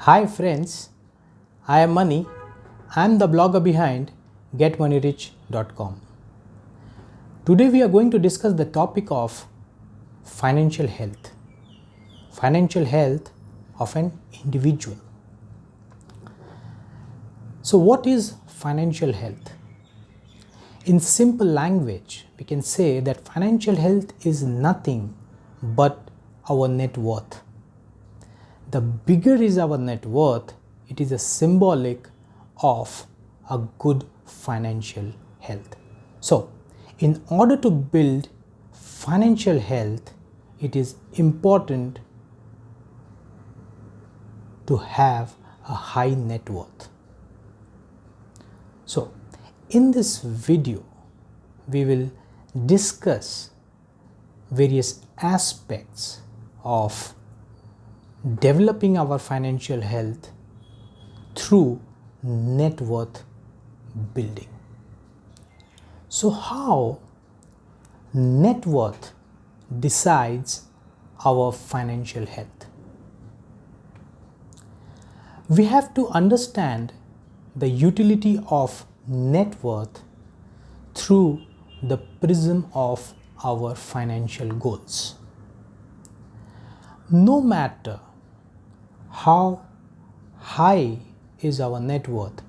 Hi friends, I am Mani. I am the blogger behind getmoneyrich.com. Today we are going to discuss the topic of financial health. Financial health of an individual. So what is financial health? In simple language, we can say that financial health is nothing but our net worth. The bigger is our net worth, it is a symbolic of a good financial health. So, in order to build financial health, it is important to have a high net worth. So, in this video, we will discuss various aspects of developing our financial health through net worth building. So how net worth decides our financial health? We have to understand the utility of net worth through the prism of our financial goals. No matter how high is our net worth,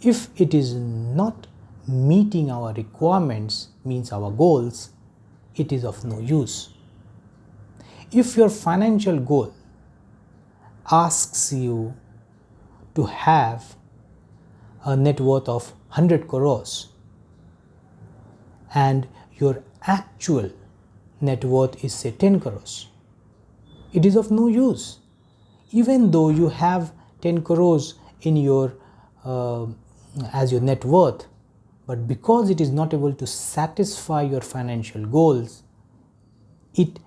if it is not meeting our requirements, means our goals, it is of no use. If your financial goal asks you to have a net worth of 100 crores and your actual net worth is say 10 crores, it is of no use. Even though you have 10 crores in your as your net worth, but because it is not able to satisfy your financial goals, it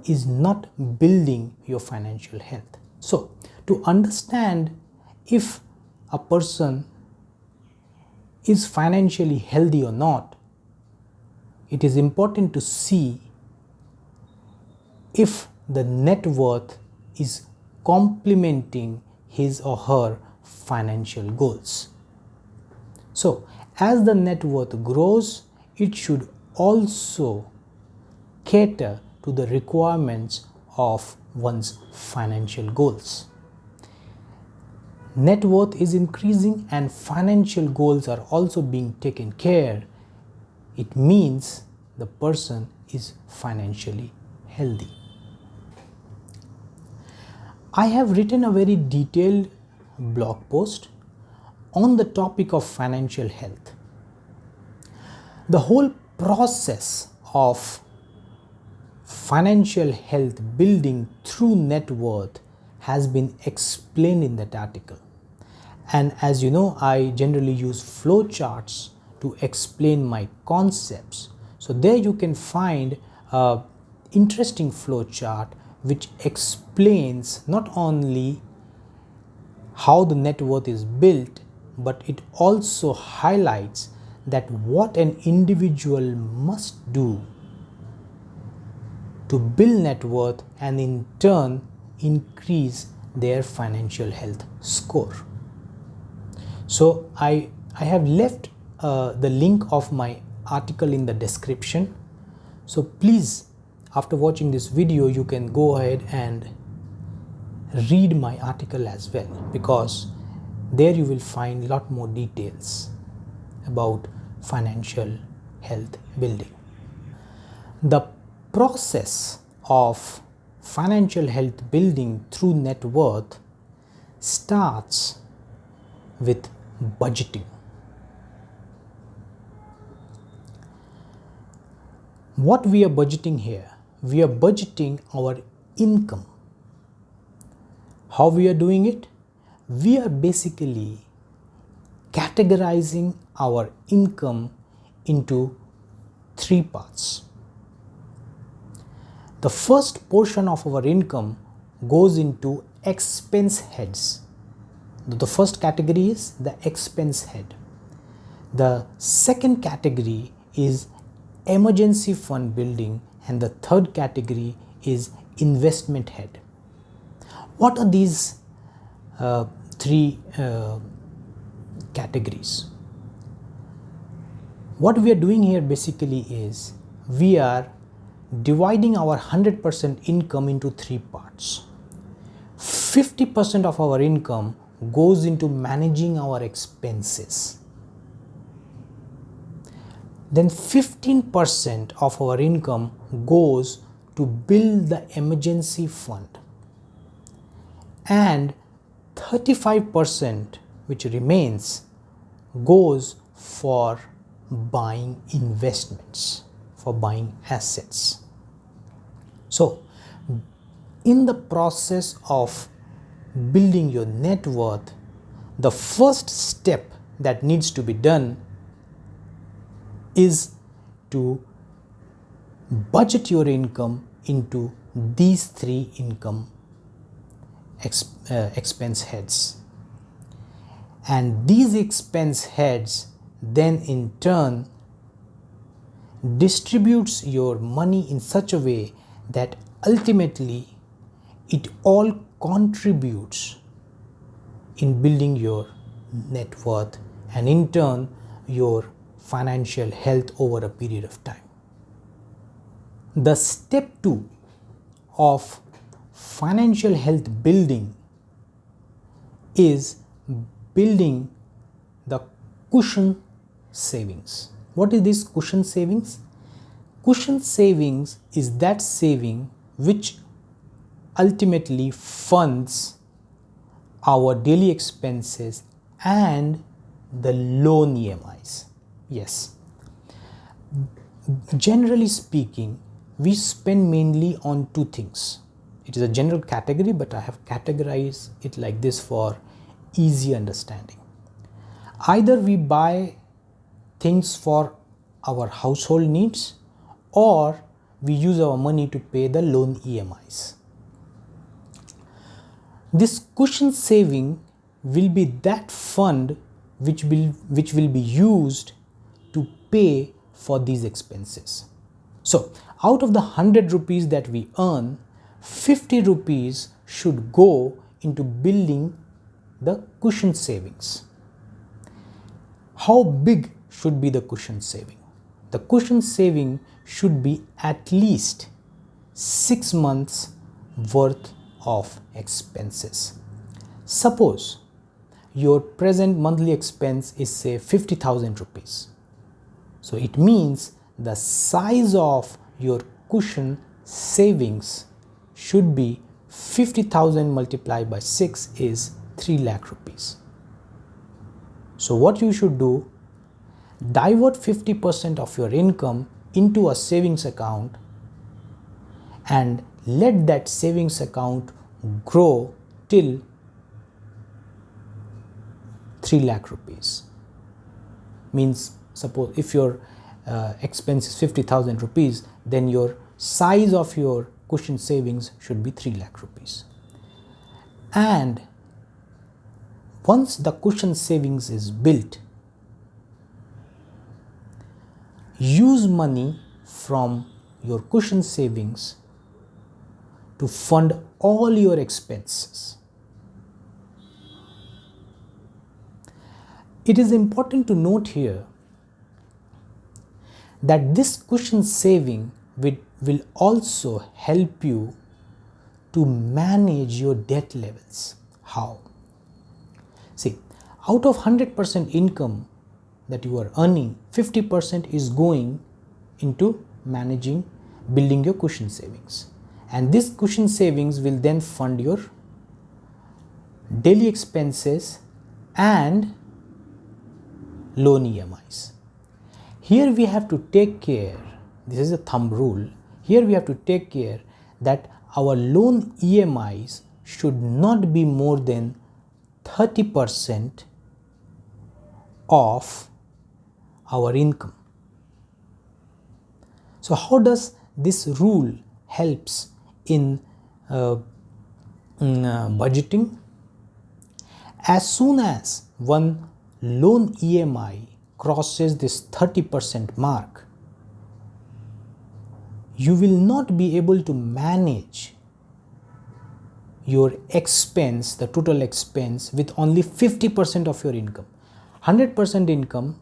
is not building your financial health. So, to understand if a person is financially healthy or not, it is important to see if the net worth is complementing his or her financial goals. So, as the net worth grows, it should also cater to the requirements of one's financial goals. Net worth is increasing and financial goals are also being taken care. It means the person is financially healthy. I have written a very detailed blog post on the topic of financial health. The whole process of financial health building through net worth has been explained in that article. And as you know, I generally use flowcharts to explain my concepts. So there you can find an interesting flowchart which explains not only how the net worth is built, but it also highlights that what an individual must do to build net worth and in turn increase their financial health score. So I have left the link of my article in the description. So please, after watching this video, you can go ahead and read my article as well, because there you will find a lot more details about financial health building. The process of financial health building through net worth starts with budgeting. What we are budgeting here? We are budgeting our income. How we are doing it? We are basically categorizing our income into three parts. The first portion of our income goes into expense heads. The first category is the expense head. The second category is emergency fund building, and the third category is investment head. What are these three categories. What we are doing here basically is we are dividing our 100% income into three parts. 50% of our income goes into managing our expenses. Then 15% of our income goes to build the emergency fund. And 35% which remains goes for buying investments, for buying assets. So, in the process of building your net worth, the first step that needs to be done is to budget your income into these three income expense heads. And these expense heads then in turn distributes your money in such a way that ultimately it all contributes in building your net worth and in turn your financial health over a period of time. The step 2 of financial health building is building the cushion savings. What is this cushion savings? Cushion savings is that saving which ultimately funds our daily expenses and the loan EMIs. Yes. Generally speaking, we spend mainly on two things. It is a general category, but I have categorized it like this for easy understanding. Either we buy things for our household needs or we use our money to pay the loan EMIs. This cushion saving will be that fund which will be used to pay for these expenses. So out of the 100 rupees that we earn, 50 rupees should go into building the cushion savings. How big should be the cushion saving? The cushion saving should be at least 6 months worth of expenses. Suppose your present monthly expense is say 50,000 rupees. So it means the size of your cushion savings should be 50,000 multiplied by 6 is 3 lakh rupees. So what you should do, divert 50% of your income into a savings account and let that savings account grow till 3 lakh rupees. Means suppose if your expense is 50,000 rupees, then your size of your cushion savings should be 3 lakh rupees. And once the cushion savings is built, use money from your cushion savings to fund all your expenses. It is important to note here that this cushion saving will also help you to manage your debt levels. How? See, out of 100% income that you are earning, 50% is going into managing, building your cushion savings. And this cushion savings will then fund your daily expenses and loan EMIs. Here we have to take care, this is a thumb rule, here we have to take care that our loan EMIs should not be more than 30% of our income. So how does this rule helps in budgeting? As soon as one loan EMI crosses this 30% mark, you will not be able to manage your expense, the total expense, with only 50% of your income. 100% income,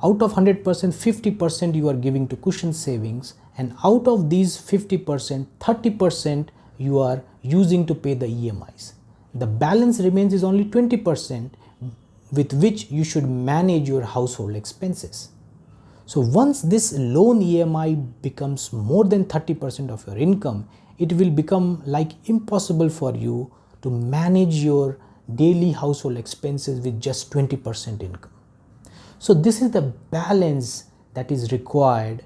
out of 100%, 50% you are giving to cushion savings, and out of these 50%, 30% you are using to pay the EMIs. The balance remains is only 20%, with which you should manage your household expenses. So once this loan EMI becomes more than 30% of your income, it will become like impossible for you to manage your daily household expenses with just 20% income. So this is the balance that is required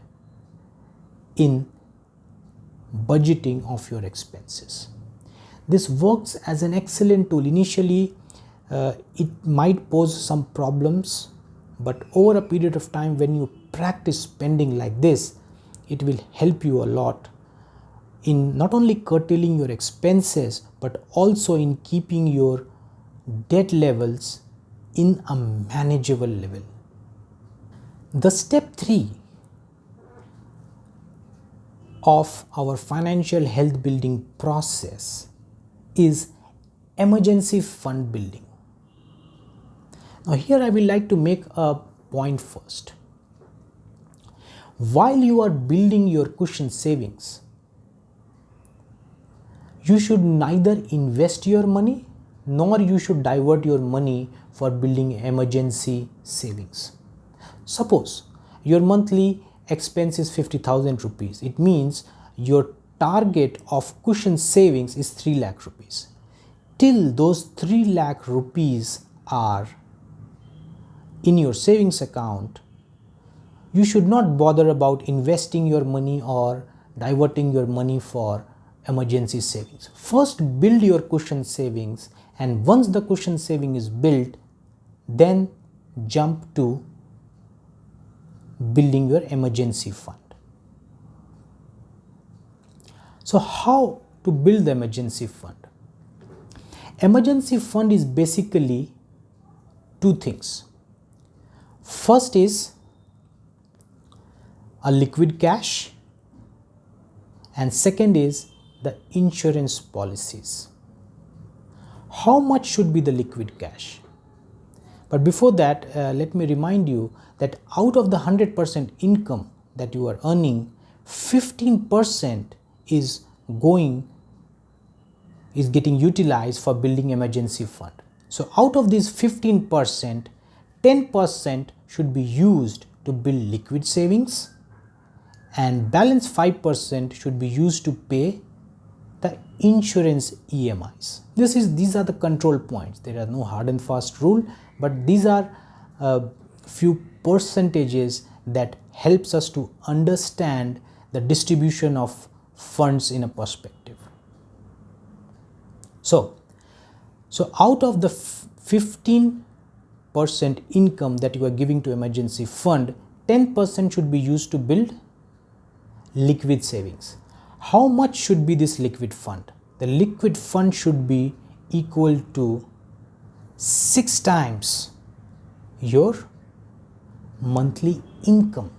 in budgeting of your expenses. This works as an excellent tool. Initially, it might pose some problems, but over a period of time, when you practice spending like this, it will help you a lot in not only curtailing your expenses, but also in keeping your debt levels in a manageable level. The step 3 of our financial health building process is emergency fund building. Now here I will like to make a point first. While you are building your cushion savings, you should neither invest your money nor you should divert your money for building emergency savings. Suppose your monthly expense is 50,000 rupees. It means your target of cushion savings is 3 lakh rupees. Till those 3 lakh rupees are in your savings account, you should not bother about investing your money or diverting your money for emergency savings. First build your cushion savings, and once the cushion saving is built, then jump to building your emergency fund. So how to build the emergency fund? Emergency fund is basically two things. First is a liquid cash, and second is the insurance policies. How much should be the liquid cash? But before that, let me remind you that out of the 100% income that you are earning, 15% is getting utilized for building emergency fund. So out of this 15%, 10% should be used to build liquid savings, and balance 5% should be used to pay the insurance EMIs. These are the control points. There are no hard and fast rule, but these are few percentages that helps us to understand the distribution of funds in a perspective. So out of the 15% income that you are giving to emergency fund, 10% should be used to build liquid savings. How much should be this liquid fund? The liquid fund should be equal to 6 times your monthly income.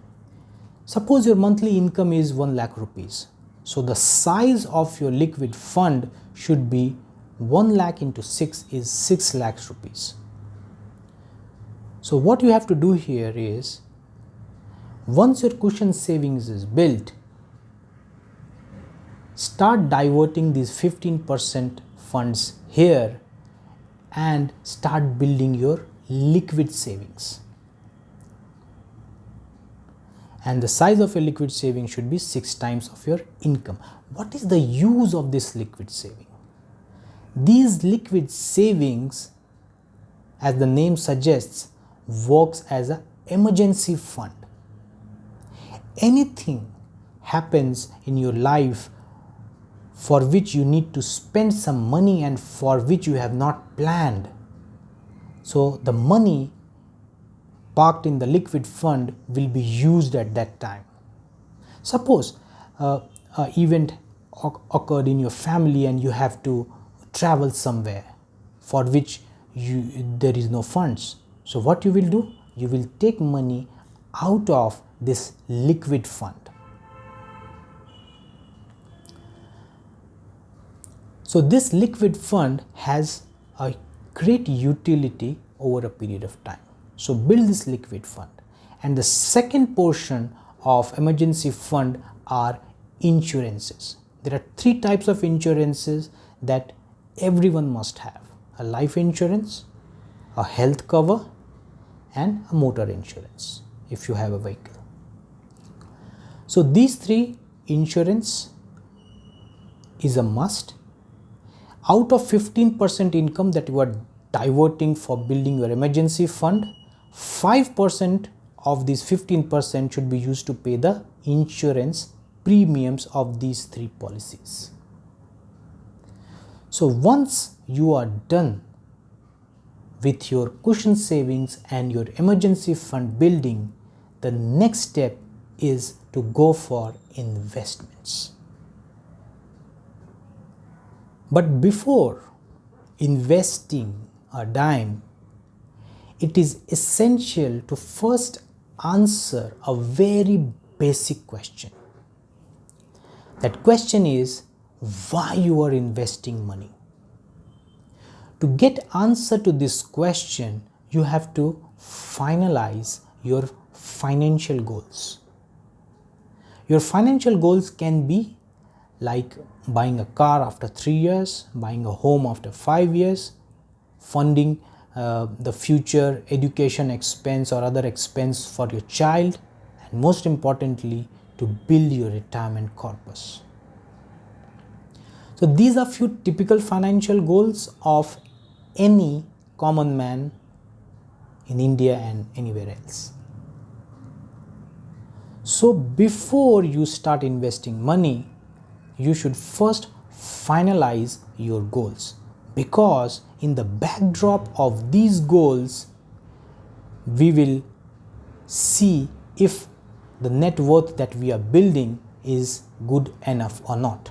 Suppose your monthly income is 1 lakh rupees. So the size of your liquid fund should be 1 lakh into 6 is 6 lakhs rupees. So what you have to do here is, once your cushion savings is built, start diverting these 15% funds here and start building your liquid savings. And the size of your liquid saving should be 6 times of your income. What is the use of this liquid saving? These liquid savings, as the name suggests, works as an emergency fund. Anything happens in your life for which you need to spend some money and for which you have not planned, so the money parked in the liquid fund will be used at that time. Suppose an event occurred in your family and you have to travel somewhere for which there is no funds. So what you will do? You will take money out of this liquid fund. So this liquid fund has a great utility over a period of time. So build this liquid fund. And the second portion of emergency fund are insurances. There are three types of insurances that everyone must have: a life insurance, a health cover, and a motor insurance if you have a vehicle. So these three insurance is a must. Out of 15% income that you are diverting for building your emergency fund, 5% of this 15% should be used to pay the insurance premiums of these three policies. So once you are done with your cushion savings and your emergency fund building, the next step is to go for investments. But before investing a dime, it is essential to first answer a very basic question. That question is why you are investing money. To get answer to this question, you have to finalize your financial goals. Your financial goals can be like buying a car after 3 years, buying a home after 5 years, funding the future education expense or other expense for your child, and most importantly, to build your retirement corpus. So these are few typical financial goals of any common man in India and anywhere else. So before you start investing money, you should first finalize your goals, because in the backdrop of these goals, we will see if the net worth that we are building is good enough or not.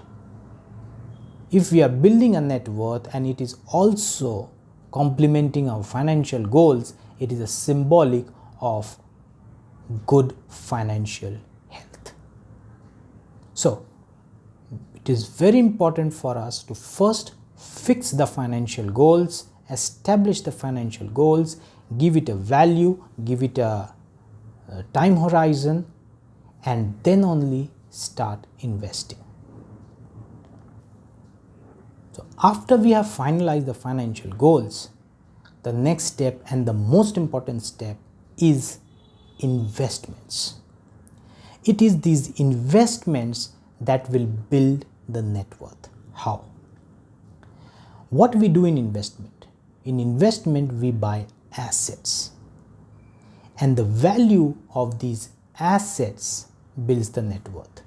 If we are building a net worth and it is also complementing our financial goals, it is a symbolic of good financial health. So it is very important for us to first fix the financial goals, establish the financial goals, give it a value, give it a time horizon, and then only start investing. So after we have finalized the financial goals, the next step and the most important step is investments. It is these investments that will build the net worth. How? What we do in investment? In investment, we buy assets, and the value of these assets builds the net worth.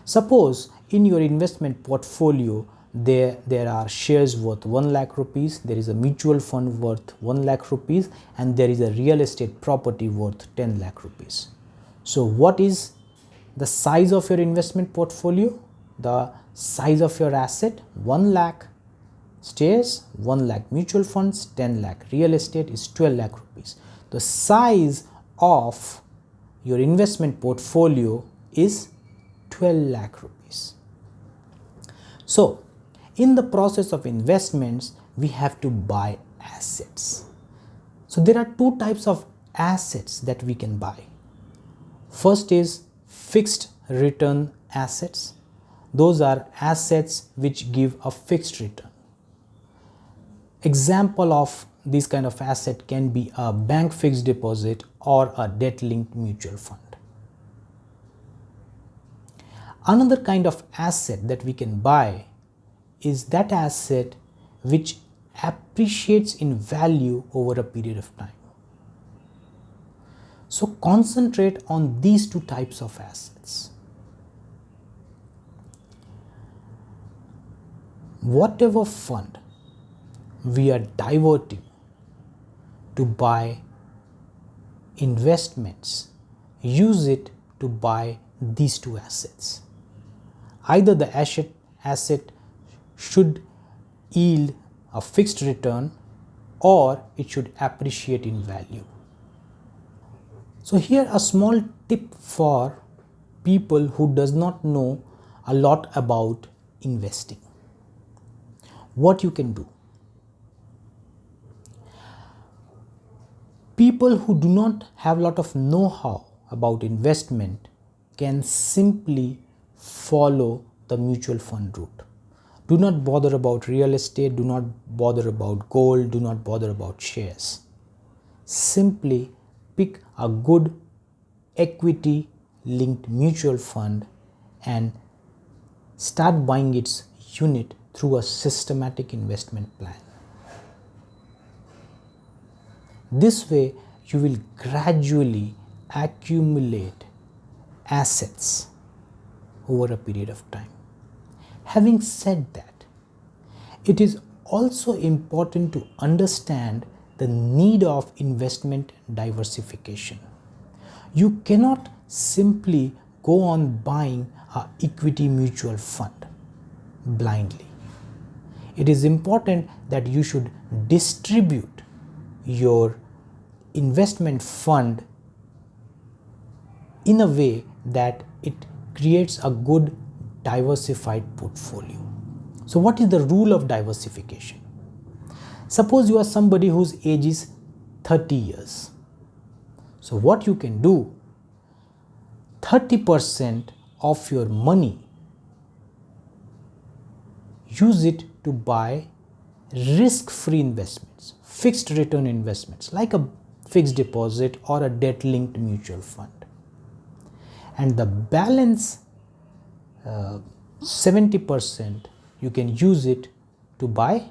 Suppose in your investment portfolio there are shares worth 1 lakh rupees, there is a mutual fund worth 1 lakh rupees, and there is a real estate property worth 10 lakh rupees. So what is the size of your investment portfolio? The size of your asset: 1 lakh shares, 1 lakh mutual funds, 10 lakh real estate is 12 lakh rupees. The size of your investment portfolio is 12 lakh rupees. So in the process of investments, we have to buy assets. So there are two types of assets that we can buy. First is fixed return assets. Those are assets which give a fixed return. Example of this kind of asset can be a bank fixed deposit or a debt-linked mutual fund. Another kind of asset that we can buy is that asset which appreciates in value over a period of time. So concentrate on these two types of assets. Whatever fund we are diverting to buy investments, use it to buy these two assets. Either the asset should yield a fixed return or it should appreciate in value. So here a small tip for people who does not know a lot about investing. what you can do. People who do not have a lot of know-how about investment can simply follow the mutual fund route. Do not bother about real estate, do not bother about gold, do not bother about shares. Simply pick a good equity linked mutual fund and start buying its unit through a systematic investment plan. This way, you will gradually accumulate assets over a period of time. Having said that, it is also important to understand the need of investment diversification. You cannot simply go on buying an equity mutual fund blindly. It is important that you should distribute your investment fund in a way that it creates a good diversified portfolio. So what is the rule of diversification? Suppose you are somebody whose age is 30 years. So what you can do, 30% of your money, use it to buy risk-free investments, fixed return investments like a fixed deposit or a debt-linked mutual fund. And the balance 70% you can use it to buy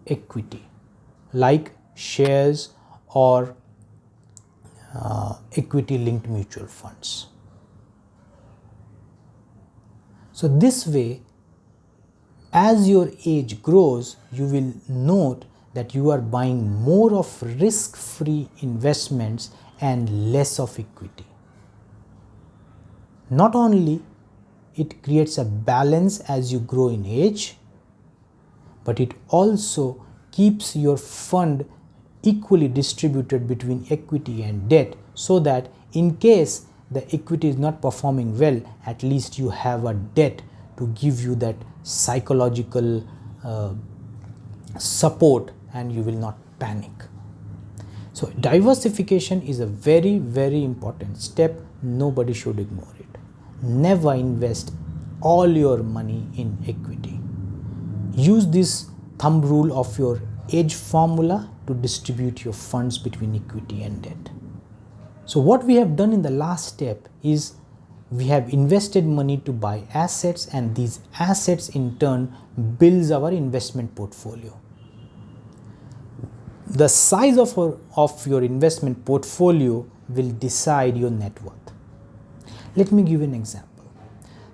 equity like shares or equity linked mutual funds. So this way, as your age grows, you will note that you are buying more of risk-free investments and less of equity. Not only it creates a balance as you grow in age, but it also keeps your fund equally distributed between equity and debt, so that in case the equity is not performing well, at least you have a debt to give you that psychological support and you will not panic. So diversification is a very, very important step. Nobody should ignore it. Never invest all your money in equity. Use this thumb rule of your age formula to distribute your funds between equity and debt. So what we have done in the last step is we have invested money to buy assets, and these assets in turn builds our investment portfolio. The size of your investment portfolio will decide your net worth. Let me give you an example.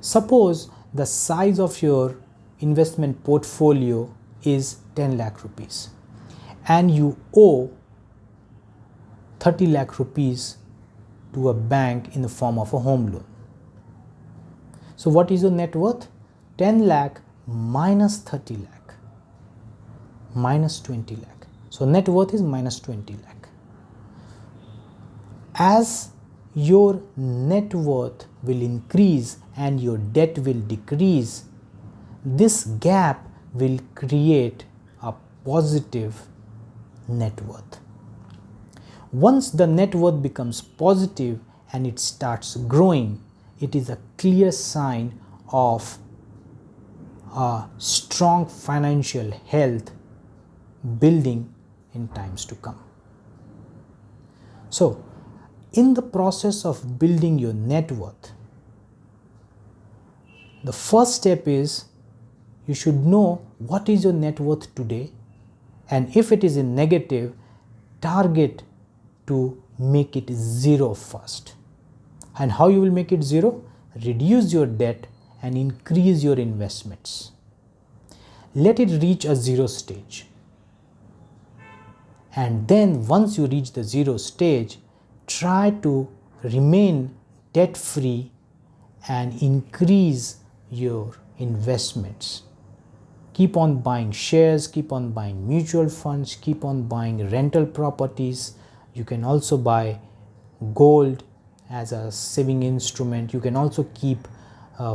Suppose the size of your investment portfolio is 10 lakh rupees and you owe 30 lakh rupees to a bank in the form of a home loan. So what is your net worth? 10 lakh minus 30 lakh minus 20 lakh. So net worth is minus 20 lakh. As your net worth will increase and your debt will decrease, this gap will create a positive net worth. Once the net worth becomes positive and it starts growing, it is a clear sign of a strong financial health building in times to come. So, in the process of building your net worth, the first step is you should know what is your net worth today, and if it is in negative, target to make it zero first. And how you will make it zero? Reduce your debt and increase your investments. Let it reach a zero stage. And then once you reach the zero stage, try to remain debt free and increase your investments. Keep on buying shares, keep on buying mutual funds, keep on buying rental properties. You can also buy gold as a saving instrument. You can also keep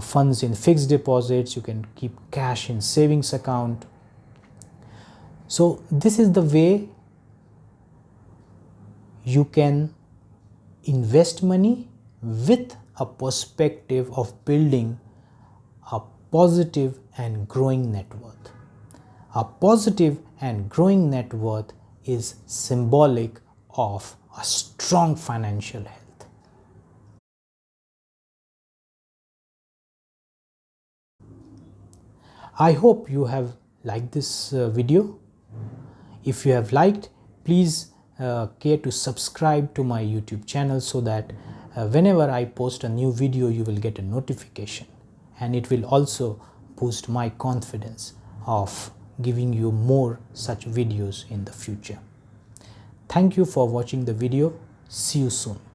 funds in fixed deposits, you can keep cash in savings account. So this is the way you can invest money with a perspective of building a positive and growing net worth. A positive and growing net worth is symbolic of a strong financial health. I hope you have liked this video. If you have liked, please care to subscribe to my YouTube channel so that whenever I post a new video, you will get a notification, and it will also boost my confidence of giving you more such videos in the future. Thank you for watching the video. See you soon.